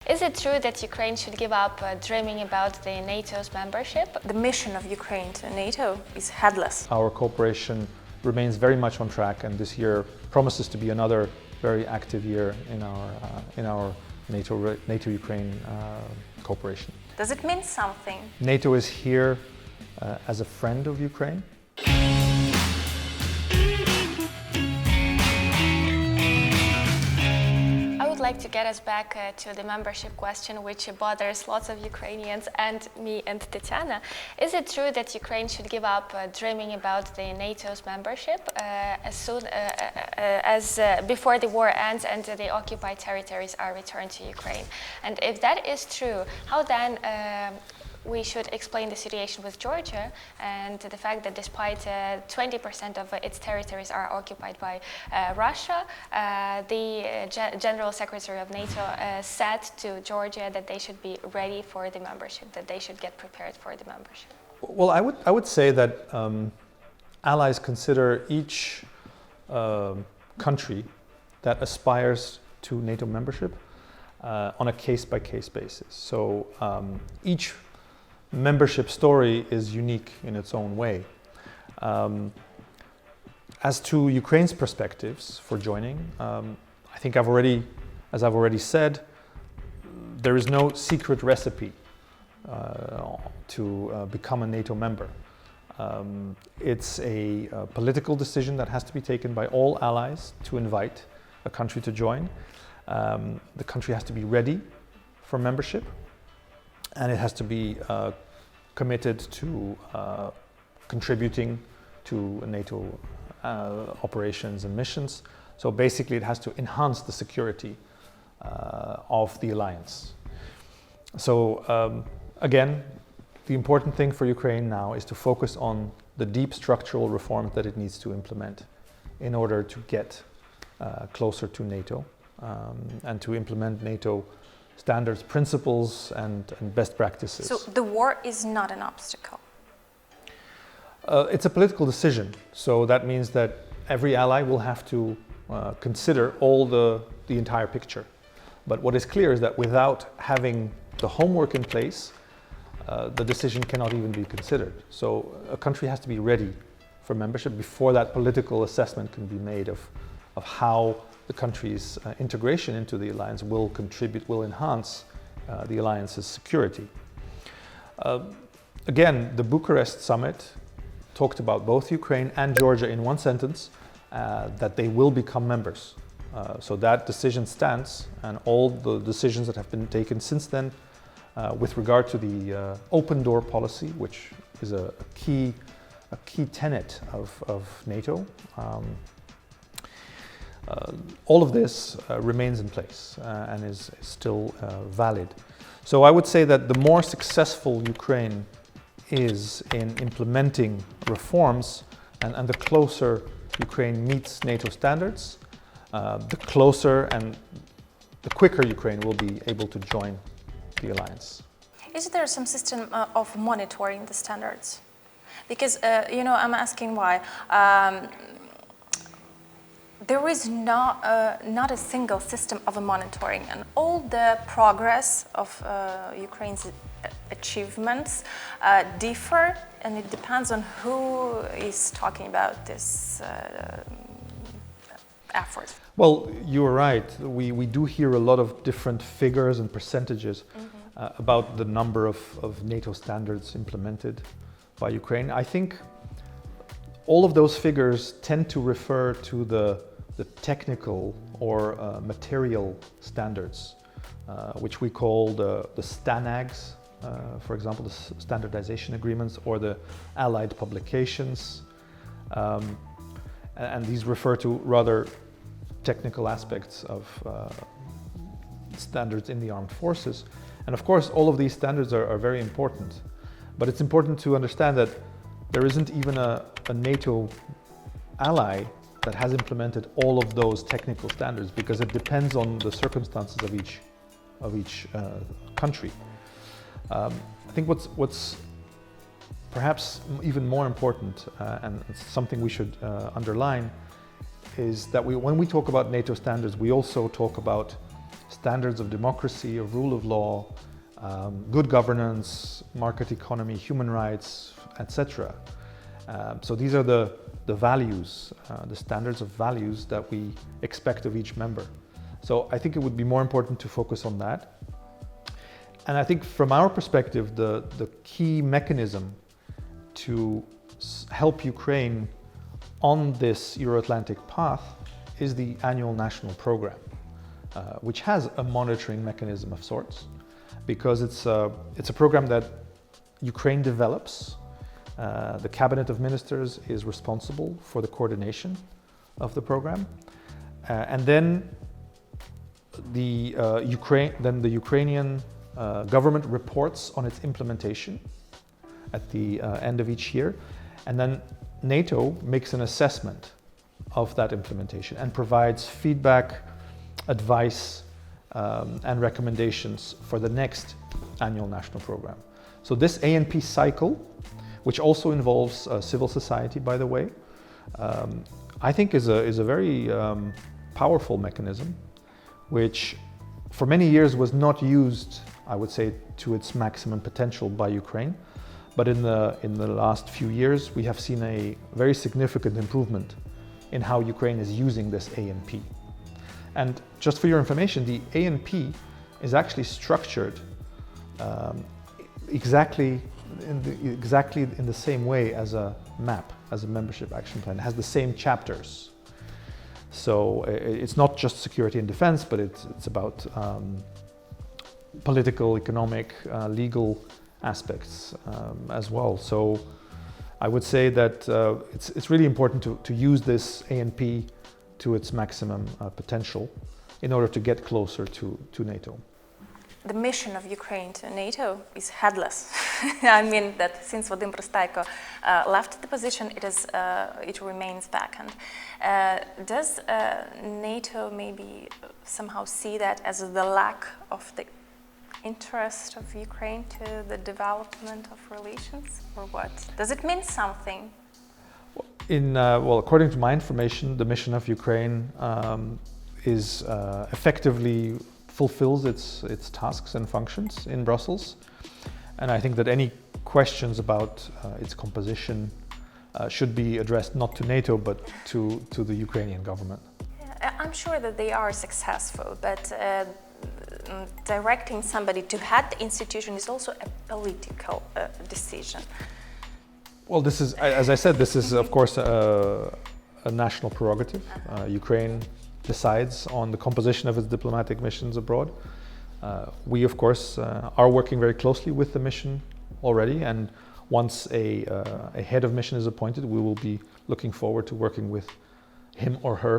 Is it true that Ukraine should give up dreaming about the NATO's membership? The mission of Ukraine to NATO is headless. Our cooperation remains very much on track, and this year promises to be another very active year in our NATO-Ukraine cooperation. Does it mean something? NATO is here as a friend of Ukraine. I would like to get us back to the membership question, which bothers lots of Ukrainians and me and Tatiana. Is it true that Ukraine should give up dreaming about the NATO's membership as soon as before the war ends and the occupied territories are returned to Ukraine? And if that is true, how then we should explain the situation with Georgia and the fact that despite 20% of its territories are occupied by Russia, the General Secretary of NATO said to Georgia that they should be ready for the membership, that they should get prepared for the membership. Well, I would say that allies consider each country that aspires to NATO membership on a case-by-case basis. So each membership story is unique in its own way. As to Ukraine's perspectives for joining, I think as I've already said, there is no secret recipe to become a NATO member. It's a political decision that has to be taken by all allies to invite a country to join. The country has to be ready for membership, and it has to be committed to contributing to NATO operations and missions. So basically it has to enhance the security of the alliance. So again, the important thing for Ukraine now is to focus on the deep structural reforms that it needs to implement in order to get closer to NATO and to implement NATO standards, principles, and best practices. So the war is not an obstacle? It's a political decision. So that means that every ally will have to consider all the entire picture. But what is clear is that without having the homework in place, the decision cannot even be considered. So a country has to be ready for membership before that political assessment can be made of how the country's integration into the alliance will enhance the alliance's security. Again, the Bucharest summit talked about both Ukraine and Georgia in one sentence, that they will become members. So that decision stands, and all the decisions that have been taken since then with regard to the open door policy, which is a key tenet of NATO, all of this remains in place and is still valid. So I would say that the more successful Ukraine is in implementing reforms and the closer Ukraine meets NATO standards, the closer and the quicker Ukraine will be able to join the alliance. Is there some system of monitoring the standards? Because, I'm asking why. There is not a single system of monitoring, and all the progress of Ukraine's achievements differ, and it depends on who is talking about this effort. Well, you are right. We do hear a lot of different figures and percentages about the number of NATO standards implemented by Ukraine. I think all of those figures tend to refer to the technical or material standards, which we call the STANAGs, for example, the standardization agreements, or the allied publications. And these refer to rather technical aspects of standards in the armed forces. And of course, all of these standards are very important. But it's important to understand that there isn't even a NATO ally that has implemented all of those technical standards, because it depends on the circumstances of each country. I think what's perhaps even more important, and it's something we should underline, is that when we talk about NATO standards, we also talk about standards of democracy, of rule of law, good governance, market economy, human rights, etc. So these are the values, the standards of values that we expect of each member. So I think it would be more important to focus on that. And I think from our perspective, the key mechanism to help Ukraine on this Euro-Atlantic path is the annual national program, which has a monitoring mechanism of sorts, because it's a program that Ukraine develops. The Cabinet of Ministers is responsible for the coordination of the program, and then the Ukrainian government reports on its implementation at the end of each year, and then NATO makes an assessment of that implementation and provides feedback, advice, and recommendations for the next annual national program. So this ANP cycle, which also involves civil society, by the way, I think is a very powerful mechanism, which for many years was not used, I would say, to its maximum potential by Ukraine. But in the last few years, we have seen a very significant improvement in how Ukraine is using this ANP. And just for your information, the ANP is actually structured exactly in the same way as a MAP, as a membership action plan. It has the same chapters. So it's not just security and defense, but it's about political, economic, legal aspects as well. So I would say that it's really important to use this ANP to its maximum potential in order to get closer to NATO. The mission of Ukraine to NATO is headless. I mean that since Vadim Prystaiko left the position, it remains vacant. Does NATO maybe somehow see that as the lack of the interest of Ukraine to the development of relations, or what? Does it mean something? Well, according to my information, the mission of Ukraine is effectively fulfills its tasks and functions in Brussels, and I think that any questions about its composition should be addressed not to NATO but to the Ukrainian government. I'm sure that they are successful, but directing somebody to head the institution is also a political decision. Well, this is, as I said, this is of course a national prerogative. Ukraine decides on the composition of its diplomatic missions abroad. We, of course, are working very closely with the mission already, and once a head of mission is appointed, we will be looking forward to working with him or her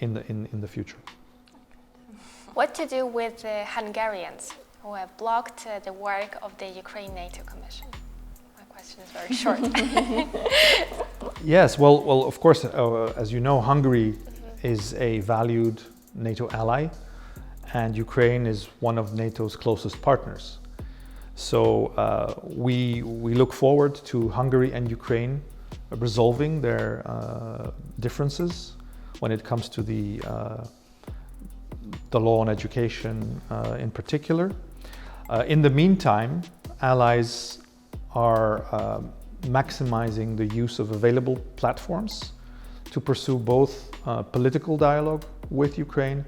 in the future. What to do with the Hungarians who have blocked the work of the Ukraine-NATO Commission? My question is very short. Yes, well, of course, as you know, Hungary is a valued NATO ally, and Ukraine is one of NATO's closest partners. So we look forward to Hungary and Ukraine resolving their differences when it comes to the law on education in particular. In the meantime, allies are maximizing the use of available platforms to pursue both political dialogue with Ukraine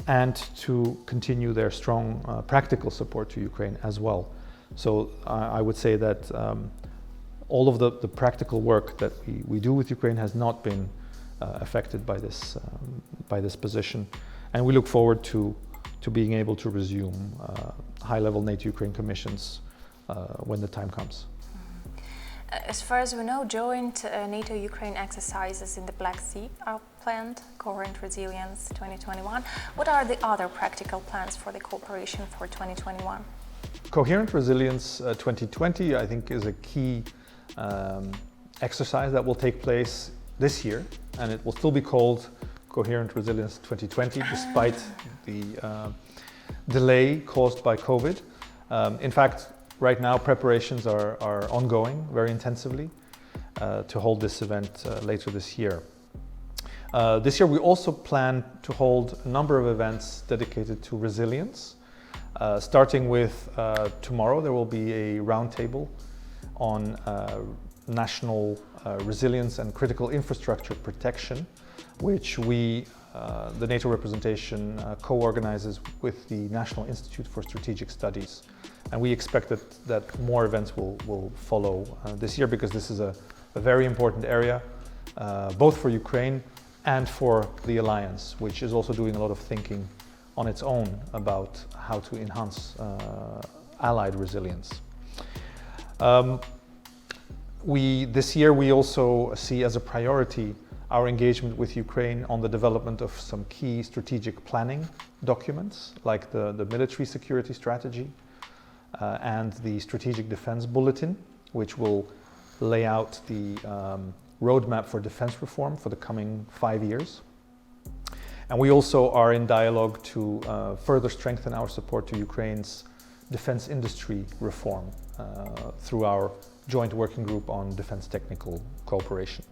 and to continue their strong practical support to Ukraine as well. So I would say that all of the practical work that we do with Ukraine has not been affected by this position, and we look forward to being able to resume high-level NATO-Ukraine commissions when the time comes. As far as we know, joint NATO-Ukraine exercises in the Black Sea are planned, Coherent Resilience 2021. What are the other practical plans for the cooperation for 2021? Coherent Resilience 2020, I think, is a key exercise that will take place this year, and it will still be called Coherent Resilience 2020, despite the delay caused by COVID. In fact, right now preparations are ongoing very intensively to hold this event later this year. This year we also plan to hold a number of events dedicated to resilience. Starting with tomorrow, there will be a roundtable on national resilience and critical infrastructure protection, which we, the NATO Representation, co-organizes with the National Institute for Strategic Studies. And we expect that more events will follow this year, because this is a very important area, both for Ukraine and for the alliance, which is also doing a lot of thinking on its own about how to enhance allied resilience. This year we also see as a priority our engagement with Ukraine on the development of some key strategic planning documents, like the military security strategy and the strategic defense bulletin, which will lay out the roadmap for defense reform for the coming 5 years. And we also are in dialogue to further strengthen our support to Ukraine's defense industry reform through our joint working group on defense technical cooperation.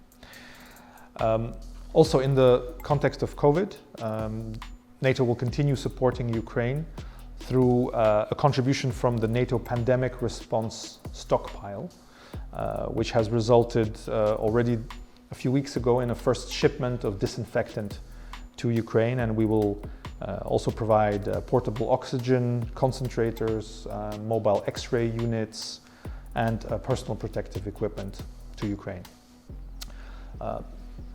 Also, in the context of COVID, NATO will continue supporting Ukraine through a contribution from the NATO pandemic response stockpile, which has resulted already a few weeks ago in a first shipment of disinfectant to Ukraine, and we will also provide portable oxygen concentrators, mobile X-ray units, and personal protective equipment to Ukraine.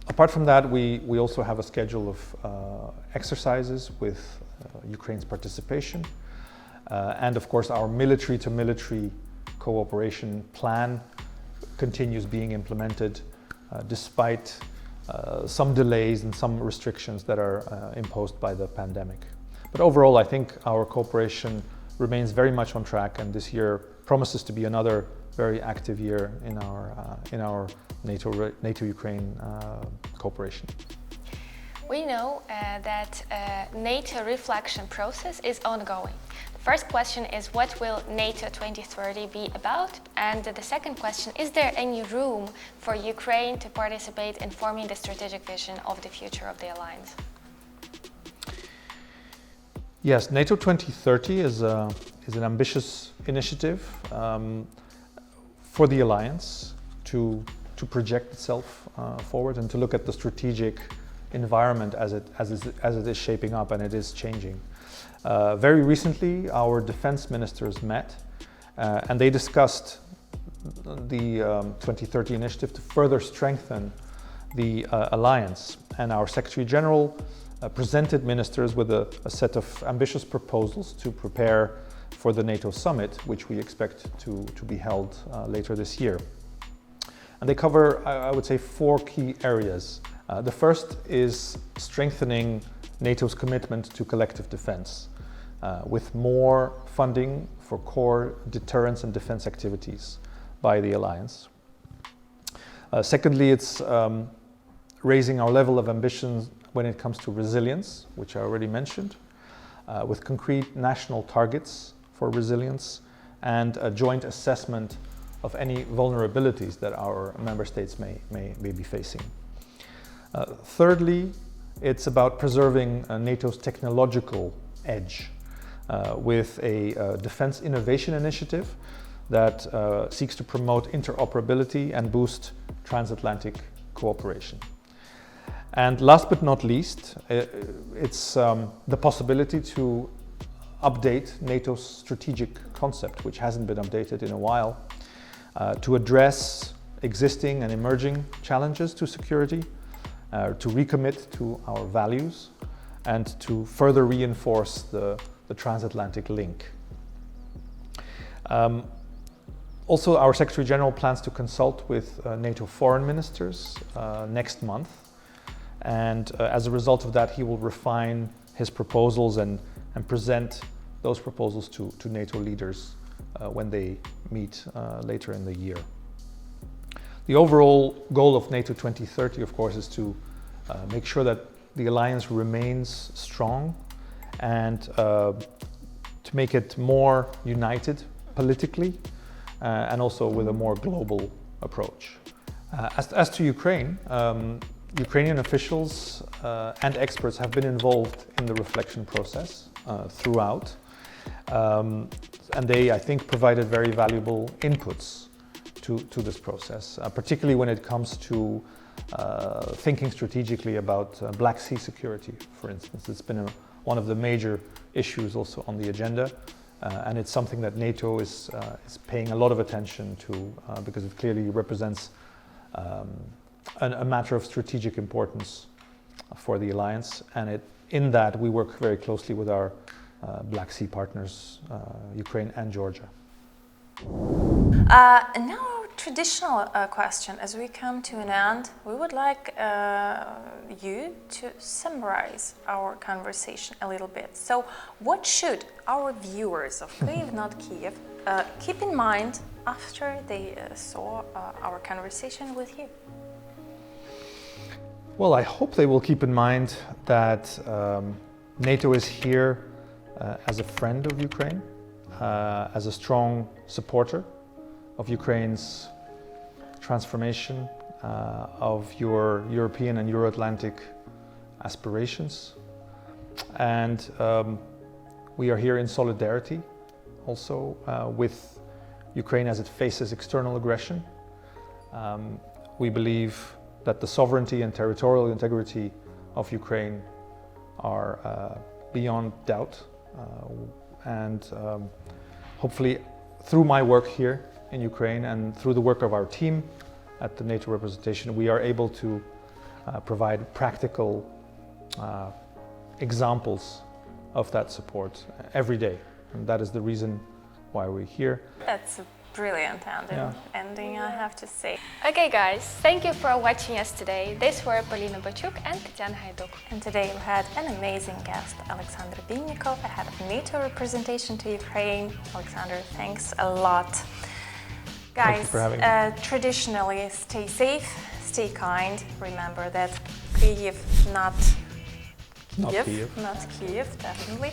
Apart from that, we also have a schedule of exercises with Ukraine's participation, and of course our military-to-military cooperation plan continues being implemented despite some delays and some restrictions that are imposed by the pandemic. But overall, I think our cooperation remains very much on track, and this year promises to be another very active year in our NATO-Ukraine cooperation. We know that NATO reflection process is ongoing. The first question is, what will NATO 2030 be about? And the second question, is there any room for Ukraine to participate in forming the strategic vision of the future of the alliance? Yes, NATO 2030 is an ambitious initiative for the alliance to project itself forward and to look at the strategic environment as it is shaping up, and it is changing. Very recently, our defense ministers met and they discussed the 2030 initiative to further strengthen the alliance. And our Secretary General presented ministers with a set of ambitious proposals to prepare for the NATO summit, which we expect to be held later this year. And they cover, I would say, 4 key areas. The first is strengthening NATO's commitment to collective defense with more funding for core deterrence and defense activities by the alliance. Secondly, it's raising our level of ambition when it comes to resilience, which I already mentioned, with concrete national targets for resilience and a joint assessment of any vulnerabilities that our member states may be facing. Thirdly, it's about preserving NATO's technological edge with a defense innovation initiative that seeks to promote interoperability and boost transatlantic cooperation. And last but not least, it's the possibility to update NATO's strategic concept, which hasn't been updated in a while, to address existing and emerging challenges to security, to recommit to our values, and to further reinforce the transatlantic link. Also, our Secretary General plans to consult with NATO foreign ministers next month, and as a result of that, he will refine his proposals and present those proposals to NATO leaders when they meet later in the year. The overall goal of NATO 2030, of course, is to make sure that the alliance remains strong and to make it more united politically and also with a more global approach. As to Ukraine, Ukrainian officials and experts have been involved in the reflection process throughout. And they, I think, provided very valuable inputs to this process, particularly when it comes to thinking strategically about Black Sea security, for instance. It's been one of the major issues also on the agenda, and it's something that NATO is paying a lot of attention to because it clearly represents a matter of strategic importance for the alliance, and in that we work very closely with our Black Sea partners, Ukraine and Georgia. And now our traditional question. As we come to an end, we would like you to summarize our conversation a little bit. So what should our viewers of Kyiv, not Kiev, keep in mind after they saw our conversation with you? Well, I hope they will keep in mind that NATO is here as a friend of Ukraine, as a strong supporter of Ukraine's transformation, of your European and Euro-Atlantic aspirations. And we are here in solidarity also with Ukraine as it faces external aggression. We believe that the sovereignty and territorial integrity of Ukraine are beyond doubt. And hopefully through my work here in Ukraine and through the work of our team at the NATO Representation, we are able to provide practical examples of that support every day. And that is the reason why we're here. That's a brilliant ending, I have to say. Okay guys, thank you for watching us today. These were Polina Bachuk and Tetiana Haiduk. And today we had an amazing guest, Alexander Vinnikov, head of NATO Representation to Ukraine. Alexander, thanks a lot. Guys, thank you for having me. Traditionally, stay safe, stay kind. Remember that Kyiv, not Kyiv, definitely.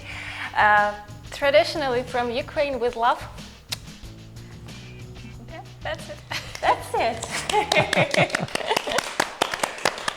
Traditionally from Ukraine with love. Yeah, that's it. That's it.